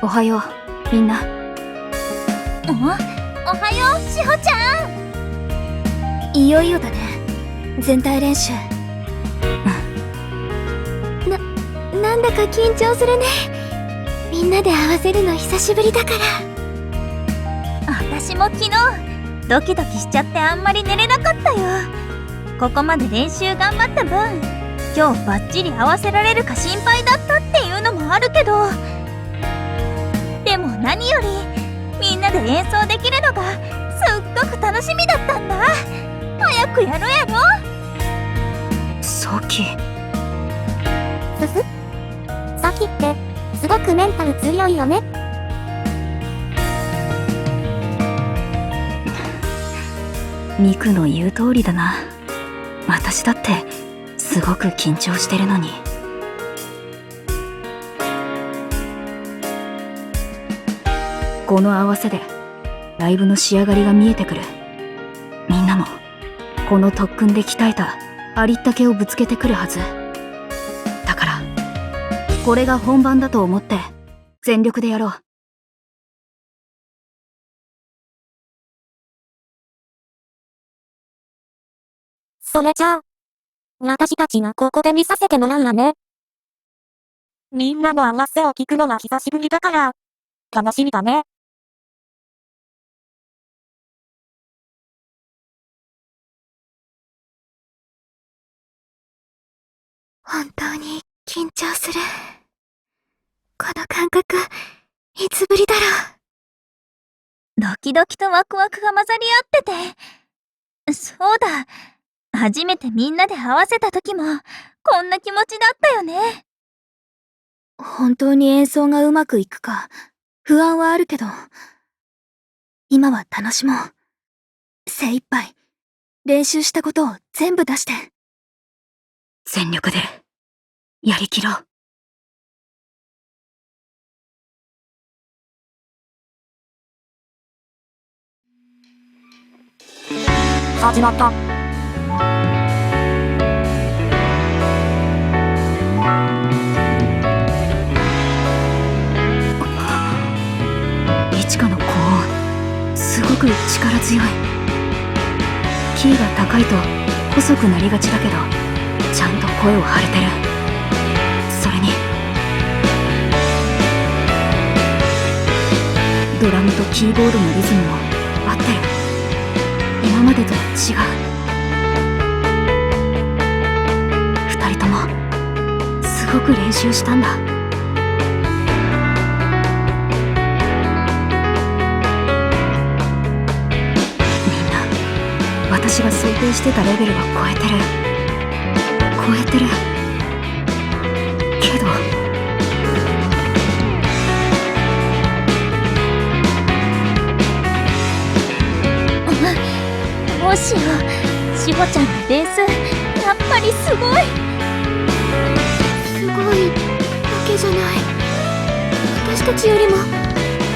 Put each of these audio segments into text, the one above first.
おはよう、みんな。おはよう、しほちゃん。いよいよだね、全体練習。なんだか緊張するね。みんなで合わせるの久しぶりだから。私も昨日ドキドキしちゃってあんまり寝れなかったよ。ここまで練習頑張った分、今日バッチリ合わせられるか心配だったっていうのもあるけど、でも何よりみんなで演奏できるのがすっごく楽しみだったんだ。早くやろうやろ。ソキ。ソキってすごくメンタル強いよね。ミクの言う通りだな。私だってすごく緊張してるのに。この合わせでライブの仕上がりが見えてくる。みんなもこの特訓で鍛えたありったけをぶつけてくるはずだから、これが本番だと思って全力でやろう。それじゃあ私たちがここで見させてもらうわね。みんなの合わせを聞くのは久しぶりだから楽しみだね。本当に緊張する。この感覚いつぶりだろう。ドキドキとワクワクが混ざり合ってて、そうだ、初めてみんなで合わせた時もこんな気持ちだったよね。本当に演奏がうまくいくか不安はあるけど、今は楽しもう。精一杯練習したことを全部出して全力でやりきろう。始まった。イチカの高音すごく力強い。キーが高いと細くなりがちだけど、ちゃんと声を張れてる。それにドラムとキーボードのリズムも合ってる。今までとは違う。二人ともすごく練習したんだ。みんな私が想定してたレベルは超えてるけど、どうしよう。しほちゃんのベースやっぱりすごい。すごいだけじゃない。私たちよりも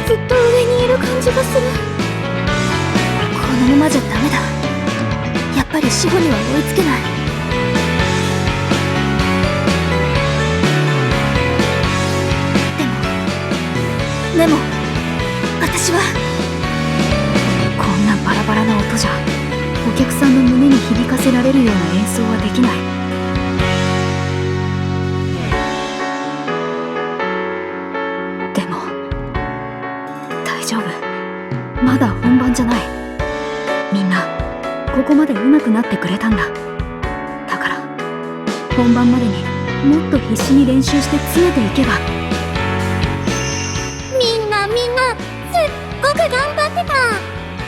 ずっと上にいる感じがする。このままじゃダメだ。やっぱりしほには追いつけない。でも私はこんなバラバラな音じゃお客さんの胸に響かせられるような演奏はできない。でも大丈夫、まだ本番じゃない。みんなここまで上手くなってくれたんだ。だから本番までにもっと必死に練習して詰めていけば。みんなすっごく頑張ってた。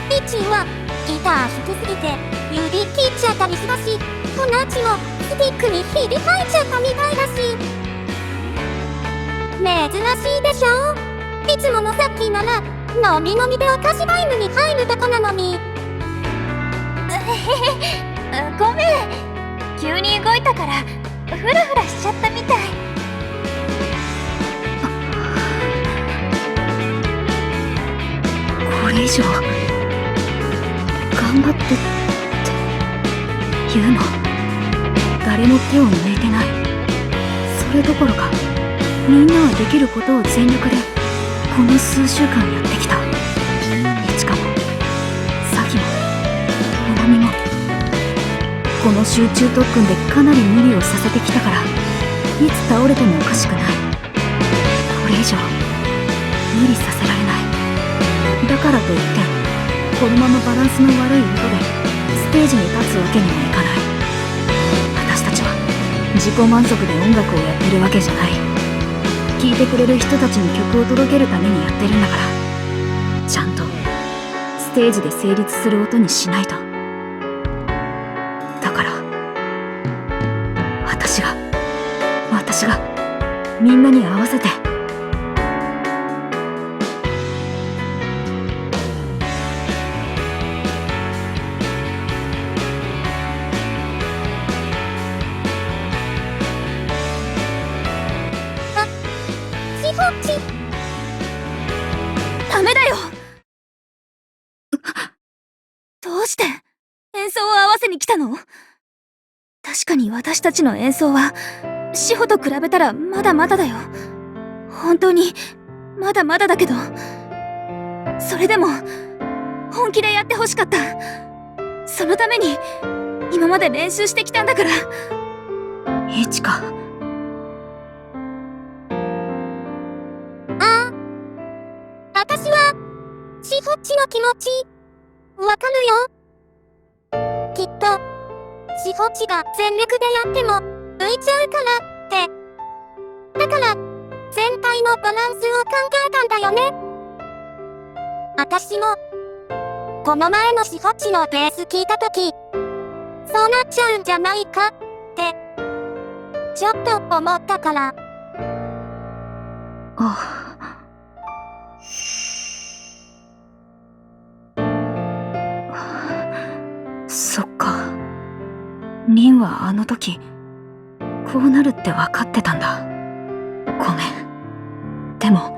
リチはギター弾きすぎて指切っちゃったりしたし、トナチもスティックにひび入っちゃったみたいだし。珍しいでしょ。いつものさっきならのみのみでお菓子タイムに入るとこなのに。ごめん、急に動いたからフラフラしちゃったみたい。これ以上頑張ってって言うの誰も手を抜いてない。それどころかみんなはできることを全力での数週間やってきた。いちかもサキもモナミもこの集中特訓でかなり無理をさせてきたから、いつ倒れてもおかしくない。これ以上無理させられない。だからといってこのままバランスの悪い音でステージに立つわけにもいかない。私たちは自己満足で音楽をやってるわけじゃない。聴いてくれる人たちに曲を届けるためにやってるんだから、ちゃんとステージで成立する音にしないと。だから私がみんなに合わせて。しほち。ダメだよどうして演奏を合わせに来たの？確かに私たちの演奏は志保と比べたらまだまだだよ。本当にまだまだだけど、それでも本気でやってほしかった。そのために今まで練習してきたんだから。いちか。私はしほちの気持ちわかるよ。きっとしほちが全力でやっても浮いちゃうからって。だから全体のバランスを考えたんだよね。私もこの前のしほちのベース聞いたとき、そうなっちゃうんじゃないかってちょっと思ったから。そっか。リンはあの時こうなるって分かってたんだ。ごめん。でも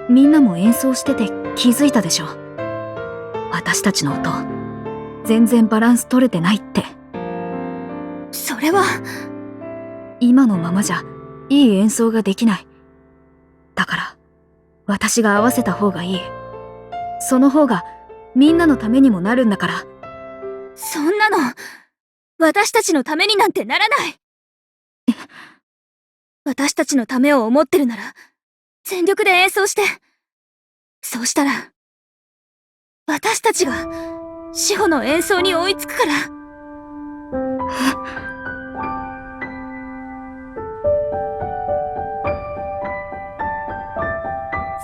みんなも演奏してて気づいたでしょ。私たちの音全然バランス取れてないって。それは今のままじゃいい演奏ができない。だから私が合わせた方がいい。その方がみんなのためにもなるんだから。そんなの私たちのためになんてならない。私たちのためを思ってるなら全力で演奏して。そうしたら私たちが志保の演奏に追いつくから。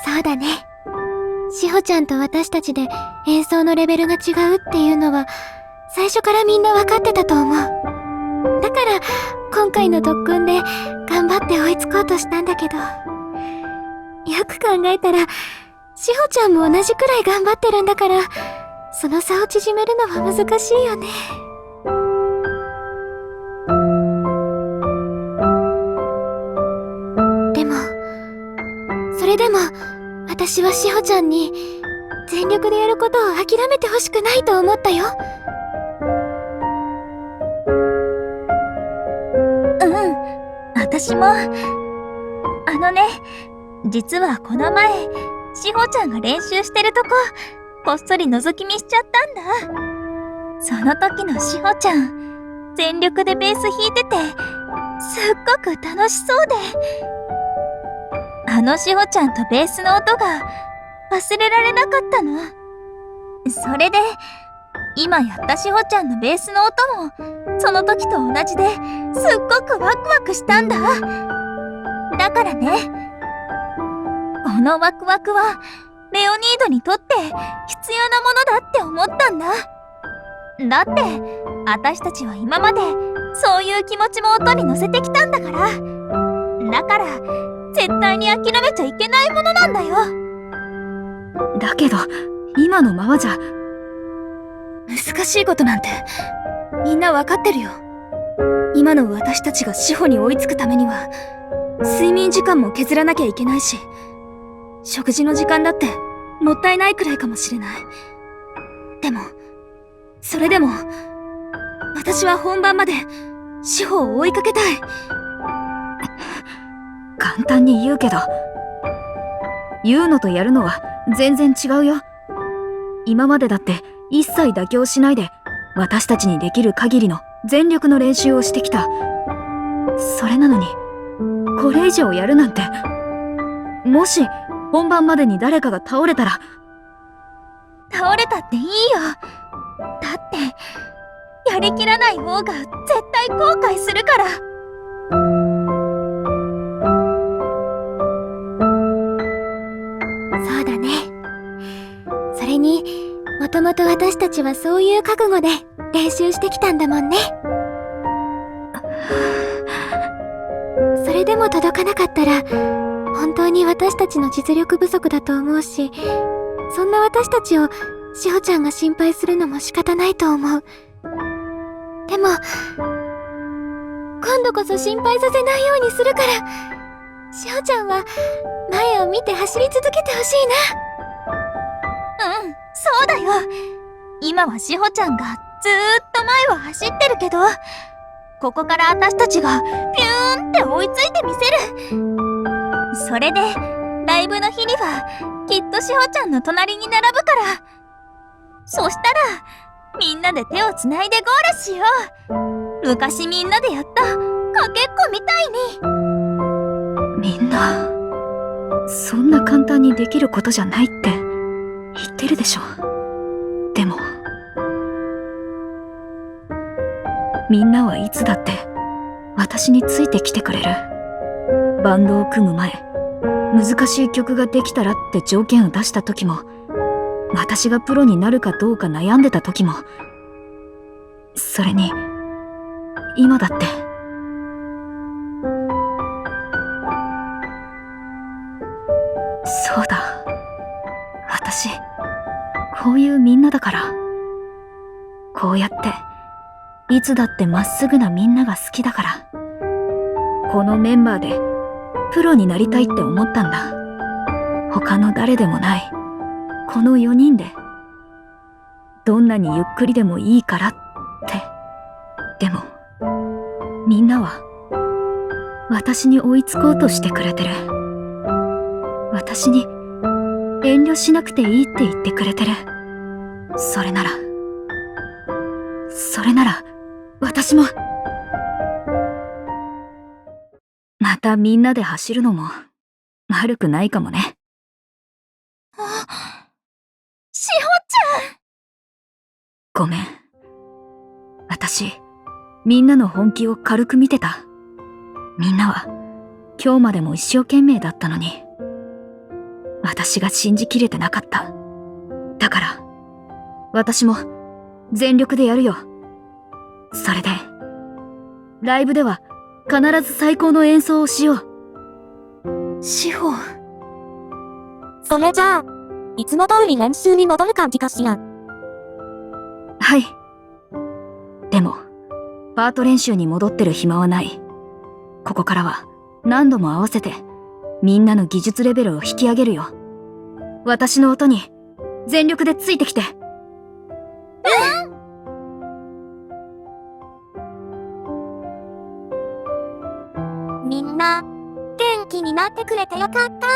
そうだね。しほちゃんと私たちで演奏のレベルが違うっていうのは最初からみんな分かってたと思う。だから今回の特訓で頑張って追いつこうとしたんだけど、よく考えたらしほちゃんも同じくらい頑張ってるんだから、その差を縮めるのは難しいよね。でもそれでも私はしほちゃんに全力でやることを諦めてほしくないと思ったよ。私も実はこの前しほちゃんが練習してるとここっそり覗き見しちゃったんだ。その時のしほちゃん全力でベース弾いててすっごく楽しそうで、あのしほちゃんとベースの音が忘れられなかったの。それで今やったしほちゃんのベースの音もその時と同じですっごくワクワクしたんだ。だからね、このワクワクはレオニードにとって必要なものだって思ったんだ。だって私たちは今までそういう気持ちも音に乗せてきたんだから。だから絶対に諦めちゃいけないものなんだよ。だけど今のままじゃ難しいことなんてみんなわかってるよ。今の私たちが志保に追いつくためには睡眠時間も削らなきゃいけないし、食事の時間だってもったいないくらいかもしれない。でもそれでも私は本番まで志保を追いかけたい。簡単に言うけど言うのとやるのは全然違うよ。今までだって一切妥協しないで私たちにできる限りの全力の練習をしてきた。それなのにこれ以上やるなんて。もし本番までに誰かが倒れたら。倒れたっていいよ。だってやりきらない方が絶対後悔するから。そうだね。それに、もともと私たちはそういう覚悟で練習してきたんだもんね。それでも届かなかったら、本当に私たちの実力不足だと思うし、そんな私たちをしほちゃんが心配するのも仕方ないと思う。でも、今度こそ心配させないようにするから、しほちゃんは前を見て走り続けてほしいな。うん、そうだよ。今はしほちゃんがずーっと前を走ってるけど、ここから私たちがピューンって追いついてみせる。それでライブの日にはきっとしほちゃんの隣に並ぶから。そしたらみんなで手をつないでゴールしよう。昔みんなでやったかけっこみたいに。みんなそんな簡単にできることじゃないって言ってるでしょ。でもみんなはいつだって私についてきてくれる。バンドを組む前、難しい曲ができたらって条件を出した時も、私がプロになるかどうか悩んでた時も、それに今だって。そうだ、私こういうみんなだから。こうやっていつだってまっすぐなみんなが好きだから、このメンバーでプロになりたいって思ったんだ。他の誰でもないこの4人で、どんなにゆっくりでもいいからって。でもみんなは私に追いつこうとしてくれてる。私に遠慮しなくていいって言ってくれてる。それなら私もまたみんなで走るのも悪くないかもね。しほちゃん、ごめん。私みんなの本気を軽く見てた。みんなは今日までも一生懸命だったのに、私が信じきれてなかった。だから私も全力でやるよ。それでライブでは必ず最高の演奏をしよう。しほ。それじゃあ、いつも通り練習に戻る感じかしら。はい。でもパート練習に戻ってる暇はない。ここからは何度も合わせてみんなの技術レベルを引き上げるよ。私の音に全力でついてきて。みんな、元気になってくれてよかった。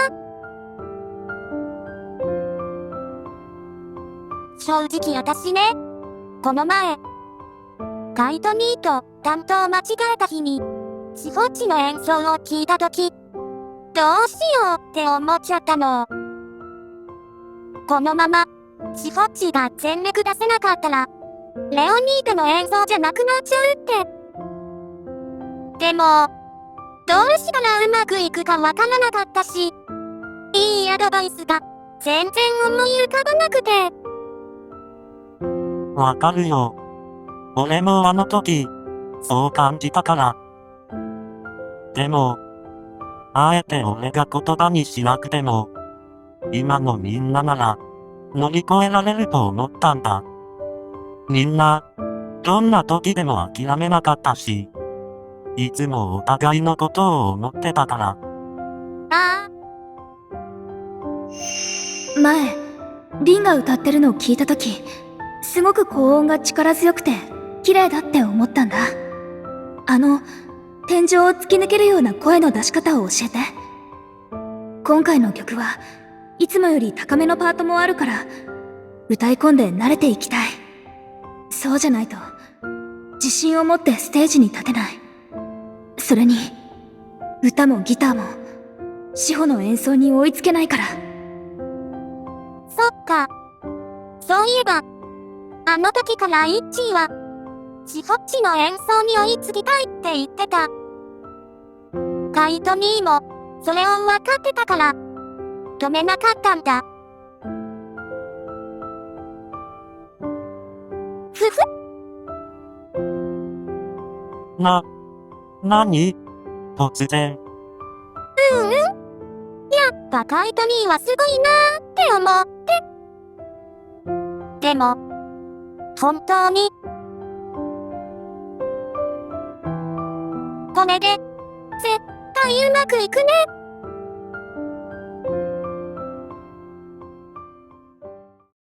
正直私ね、この前、カイトニーと担当間違えた日に、しほっちの演奏を聞いたとき、どうしようって思っちゃったの。このまま、しほっちが全力出せなかったら、レオニーとの演奏じゃなくなっちゃうって。でも、どうしたらうまくいくかわからなかったし、いいアドバイスが全然思い浮かばなくて。わかるよ。俺もあの時、そう感じたから。でも、あえて俺が言葉にしなくても、今のみんななら、乗り越えられると思ったんだ。みんな、どんな時でも諦めなかったし、いつもお互いのことを思ってたから。あ前リンが歌ってるのを聞いた時、すごく高音が力強くて綺麗だって思ったんだ。天井を突き抜けるような声の出し方を教えて。今回の曲はいつもより高めのパートもあるから、歌い込んで慣れていきたい。そうじゃないと、自信を持ってステージに立てない。それに、歌もギターも、志保の演奏に追いつけないから。そっか。そういえば、あの時からイッチーは、志保っちの演奏に追いつきたいって言ってた。カイト兄も、それを分かってたから、止めなかったんだ。ふふ。なに突然。やっぱカイト兄はすごいなーって思って。でも、本当に、これで、絶対うまくいくね。